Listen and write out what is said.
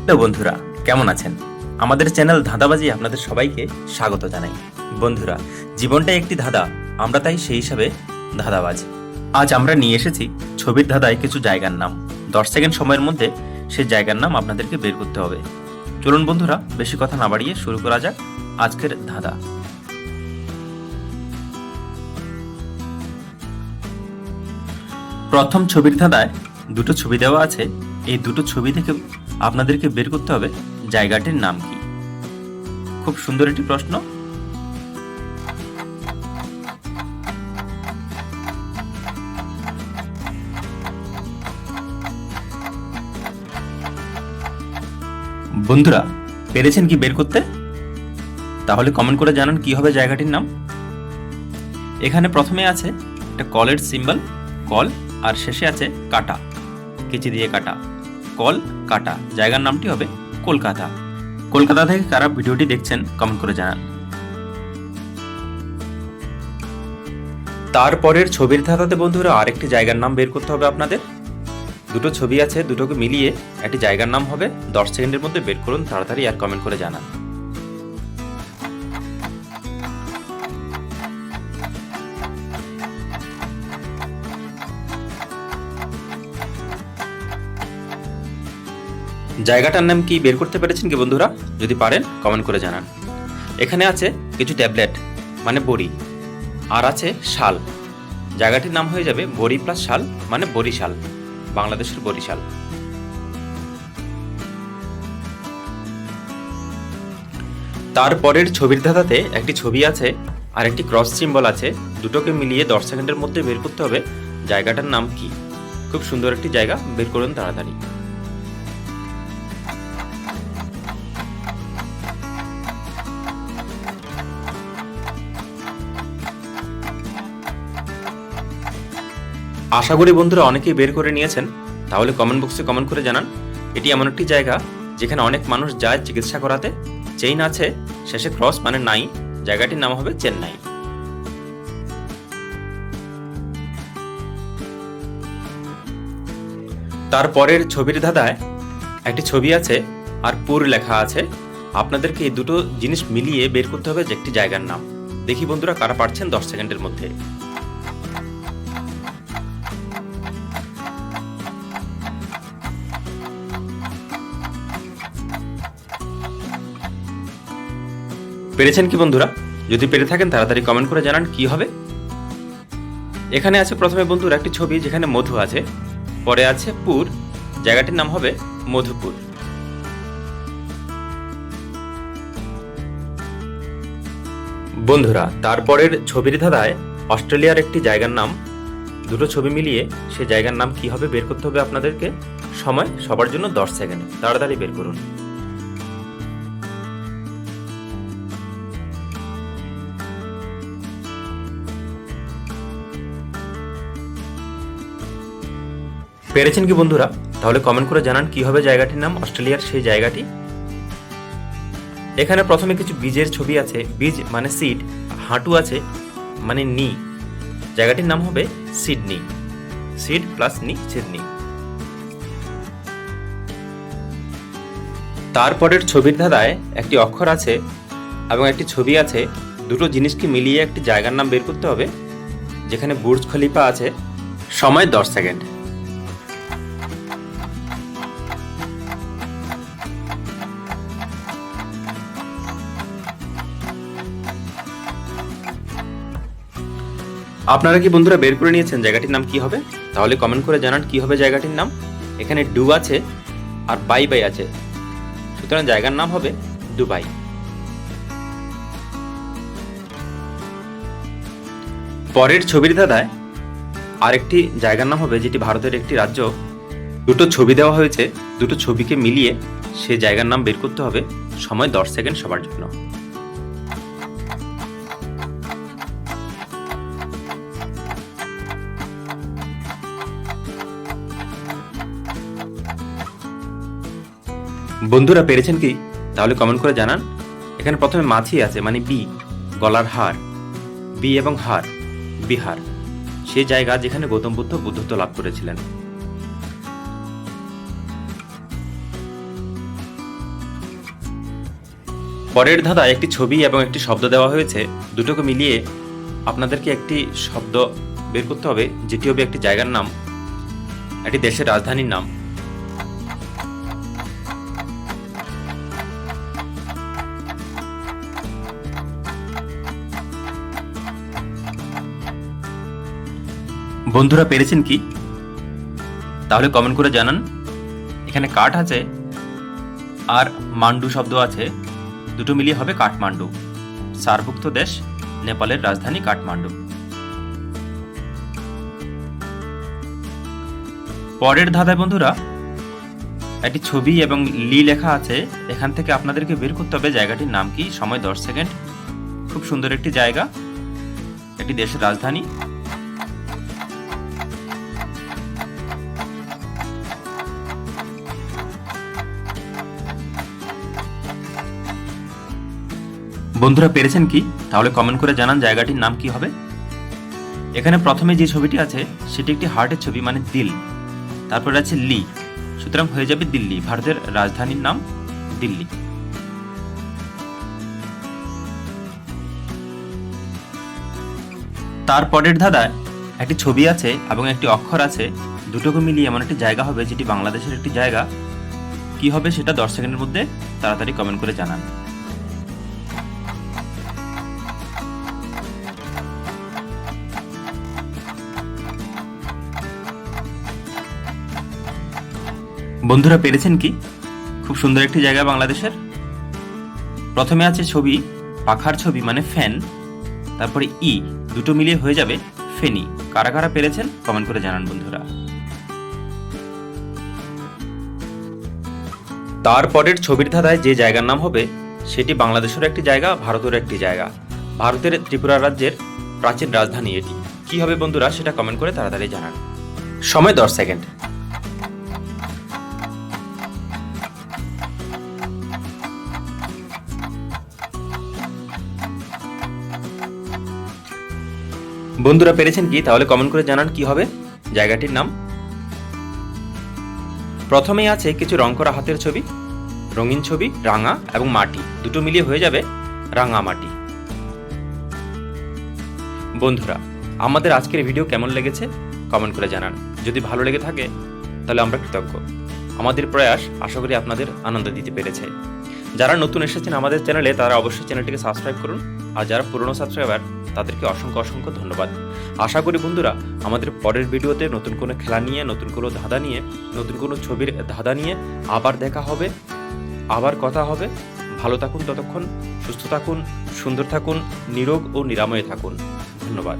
Hello বন্ধুরা, কেমন আছেন? আমাদের চ্যানেল ধাঁধাবাজি আপনাদের সবাইকে স্বাগত জানাই। বন্ধুরা, জীবনটাই একটি ধাঁধা, আমরা তাই সেই হিসাবে ধাঁধাবাজ। আজ আমরা নিয়ে এসেছি ছবির ধাঁধায় কিছু জায়গার নাম। 10 সেকেন্ড সময়ের মধ্যে সেই জায়গার নাম আপনাদেরকে বের করতে হবে। চলুন বন্ধুরা, বেশি কথা না বাড়িয়ে শুরু করা যাক আজকের ধাঁধা। প্রথম ছবির ধাঁধায় দুটো ছবি দেওয়া আছে। এই দুটো ছবি থেকে আপনাদেরকে বের করতে হবে জায়গাটির নাম কি। খুব সুন্দর একটি প্রশ্ন। বন্ধুরা, পেরেছেন কি বের করতে? তাহলে কমেন্ট করে জানান কি হবে জায়গাটির নাম। এখানে প্রথমে আছে একটা কলের সিম্বল, কল, আর শেষে আছে কাটা, কেচি দিয়ে কাটা, কল কাটা। জায়গার নামটি হবে কলকাতা। কলকাতা থেকে কারা ভিডিওটি দেখছেন কমেন্ট করে জানান। তারপরের ছবির ধাঁধাতে বন্ধুরা আরেকটি জায়গার নাম বের করতে হবে আপনাদের। দুটো ছবি আছে, দুটোকে মিলিয়ে একটি জায়গার নাম হবে। 10 সেকেন্ডের মধ্যে বের করুন তাড়াতাড়ি, আর কমেন্ট করে জানান। জায়গাটার নাম কি বের করতে পেরেছেন কি বন্ধুরা? যদি পারেন কমেন্ট করে জানান। এখানে আছে কিছু ট্যাবলেট মানে বড়ি, আর আছে শাল। জায়গাটির নাম হয়ে যাবে বড়ি প্লাস শাল মানে বরিশাল, বাংলাদেশের বরিশাল। তারপরের ছবির ধাঁধাতে একটি ছবি আছে আর একটি ক্রস সিম্বল আছে। দুটোকে মিলিয়ে 10 সেকেন্ডের মধ্যে বের করতে হবে জায়গাটার নাম কি। খুব সুন্দর একটি জায়গা, বের করুন তাড়াতাড়ি। আশা করি বন্ধুরা অনেকেই বের করে নিয়েছেন। তাহলে কমেন্ট বক্সে কমেন্ট করে জানান। এটি এমন একটি জায়গা যেখানে অনেক মানুষ যায় চিকিৎসা করাতে। চেইন আছে, শেষে ক্রস মানে নাই। জায়গাটির নাম হবে চেন্নাই। তারপরের ছবির ধাঁধায় একটি ছবি আছে আর পুর লেখা আছে। আপনাদেরকে এই দুটো জিনিস মিলিয়ে বের করতে হবে যে একটি জায়গার নাম। দেখি বন্ধুরা কারা পারছেন 10 সেকেন্ডের মধ্যে। পেরেছেন কি বন্ধুরা? যদি পেরে থাকেন তাড়াতাড়ি কমেন্ট করে জানান কি হবে। এখানে আছে প্রথমে বন্ধুরা একটি ছবি যেখানে মধু আছে, পরে আছে পুর, জায়গাটির নাম হবে মধুপুর। বন্ধুরা, তারপরের ছবির ধাঁধায় অস্ট্রেলিয়ার একটি জায়গার নাম। দুটো ছবি মিলিয়ে সেই জায়গার নাম কি হবে বের করতে হবে আপনাদেরকে। সময় সবার জন্য 10 সেকেন্ড, তাড়াতাড়ি বের করুন। পেরেছেন কি বন্ধুরা? তাহলে কমেন্ট করে জানান কি হবে জায়গাটির নাম, অস্ট্রেলিয়ার সেই জায়গাটি। এখানে প্রথমে কিছু বীজের ছবি আছে। বীজ মানে সিড, হাঁটু আছে মানে নি। জায়গাটির নাম হবে সিডনি। সিড প্লাস নি, সিডনি। তারপরের ছবির ধাঁধায় একটি অক্ষর আছে এবং একটি ছবি আছে। দুটো জিনিসকে মিলিয়ে একটি জায়গার নাম বের করতে হবে যেখানে বুর্জ খলিফা আছে। সময় 10 সেকেন্ড। আপনারা কি বন্ধুরা বের করে নিয়েছেন জায়গাটির নাম কি হবে? তাহলে কমেন্ট করে জানান কি হবে জায়গাটির নাম। এখানে ডু আছে আর বাই বাই আছে, সুতরাং জায়গার নাম হবে দুবাই। পরের ছবির ধাঁধায় আরেকটি জায়গার নাম হবে যেটি ভারতের একটি রাজ্য। দুটো ছবি দেওয়া হয়েছে, দুটো ছবিকে মিলিয়ে সে জায়গার নাম বের করতে হবে। সময় 10 সেকেন্ড সবার জন্য। বন্ধুরা পেরেছেন কি? তাহলে কমেন্ট করে জানান। এখানে প্রথমে মাছি আছে মানে বি, গলার হার, বি এবং হার, বিহার, সেই জায়গা যেখানে গৌতম বুদ্ধ বুদ্ধত্ব লাভ করেছিলেন। পরের ধাঁধায় একটি ছবি এবং একটি শব্দ দেওয়া হয়েছে, দুটোকে মিলিয়ে আপনাদেরকে একটি শব্দ বের করতে হবে, যেটি হবে একটি জায়গার নাম, একটি দেশের রাজধানীর নাম। বন্ধুরা পেরেছেন কি? তাহলে কমেন্ট করে জানান। এখানে কাঠ আছে আর মান্ডু শব্দ আছে, দুটো মিলিয়ে হবে কাঠমান্ডু। সার্কভুক্ত দেশ নেপালের রাজধানী কাঠমান্ডু। পরের ধাঁধায় বন্ধুরা একটি ছবি এবং লি লেখা আছে, এখান থেকে আপনাদেরকে বের করতে হবে জায়গাটির নাম কি। সময় 10 সেকেন্ড। খুব সুন্দর একটি জায়গা, একটি দেশের রাজধানী। বন্ধুরা পেরেছেন কি? তাহলে কমেন্ট করে জানান জায়গাটির নাম কি হবে। এখানে প্রথমে যে ছবিটি আছে সেটি একটি হার্টের ছবি, মানে দিল। তারপরে আছে লি, সুতরাং হয়ে যাবে দিল্লি। ভারতের রাজধানীর নাম দিল্লি। তারপরের ধাঁধায় একটি ছবি আছে এবং একটি অক্ষর আছে, দুটোকে মিলিয়ে এমন একটি জায়গা হবে যেটি বাংলাদেশের একটি জায়গা। কি হবে সেটা 10 সেকেন্ডের মধ্যে তাড়াতাড়ি কমেন্ট করে জানান। বন্ধুরা পেরেছেন কি? খুব সুন্দর একটি জায়গা বাংলাদেশের। প্রথমে আছে ছবি, পাখার ছবি মানে ফ্যান, তারপরে ই, দুটো মিলিয়ে হয়ে যাবে ফেনি। কারা কারা পেরেছেন কমেন্ট করে জানান বন্ধুরা। তারপরের ছবির ধাঁধায় যে জায়গার নাম হবে সেটি বাংলাদেশের একটি জায়গা, ভারতের একটি জায়গা। ভারতের ত্রিপুরা রাজ্যের প্রাচীন রাজধানী এটি। কি হবে বন্ধুরা সেটা কমেন্ট করে তাড়াতাড়ি জানান। সময় 10 সেকেন্ড। বন্ধুরা পেরেছেন কি? তাহলে কমেন্ট করে জানান কি হবে জায়গাটির নাম। প্রথমেই আছে কিছু রং করা হাতের ছবি, রঙিন ছবি, রাঙা এবং মাটি, দুটো মিলিয়ে হয়ে যাবে রাঙামাটি। বন্ধুরা আমাদের আজকের ভিডিও কেমন লেগেছে কমেন্ট করে জানান। যদি ভালো লেগে থাকে তাহলে আমরা কৃতজ্ঞ। আমাদের প্রয়াস আশা করি আপনাদের আনন্দ দিতে পেরেছে। যারা নতুন এসেছেন আমাদের চ্যানেলে তারা অবশ্যই চ্যানেলটিকে সাবস্ক্রাইব করুন, আর যারা পুরনো সাবস্ক্রাইবার তাদেরকে অসংখ্য অসংখ্য ধন্যবাদ। আশা করি বন্ধুরা আমাদের পরের ভিডিওতে নতুন কোনো খেলা নিয়ে, নতুন কোনো ধাঁধা নিয়ে, নতুন কোনো ছবির ধাঁধা নিয়ে আবার দেখা হবে, আবার কথা হবে। ভালো থাকুন, ততক্ষণ সুস্থ থাকুন, সুন্দর থাকুন, নিরোগ ও নিরাময়ে থাকুন। ধন্যবাদ।